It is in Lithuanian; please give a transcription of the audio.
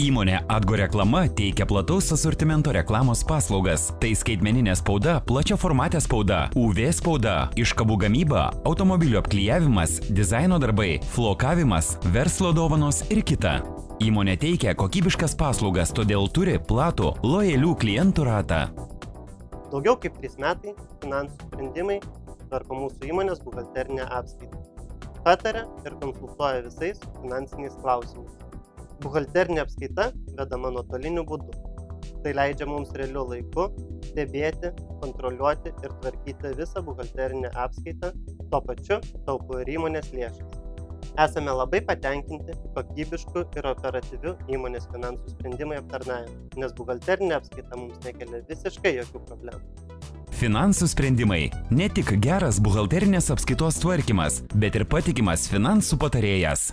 Įmonė Atgo Reklama teikia plataus asortimento reklamos paslaugas. Tai skaitmeninė spauda, plačiaformatė spauda, UV spauda, iškabų gamyba, automobilių apklijavimas, dizaino darbai, flokavimas, verslo dovanos ir kita. Įmonė teikia kokybiškas paslaugas, todėl turi platų, lojalių klientų ratą. Daugiau kaip 3 metai finansų sprendimai tvarko mūsų įmonės buhalterinę apskaitą. Pataria ir konsultuoja visais finansiniais klausimais. Buhalterinė apskaita vedama nuotoliniu būdu. Tai leidžia mums realiu laiku stebėti, kontroliuoti ir tvarkyti visą buhalterinę apskaitą, tuo pačiu taupo ir įmonės lėšas. Esame labai patenkinti kokybišku ir operatyviu įmonės finansų sprendimai aptarnavimu, nes buhalterinė apskaita mums nekelia visiškai jokių problemų. Finansų sprendimai – ne tik geras buhalterinės apskaitos tvarkymas, bet ir patikimas finansų patarėjas.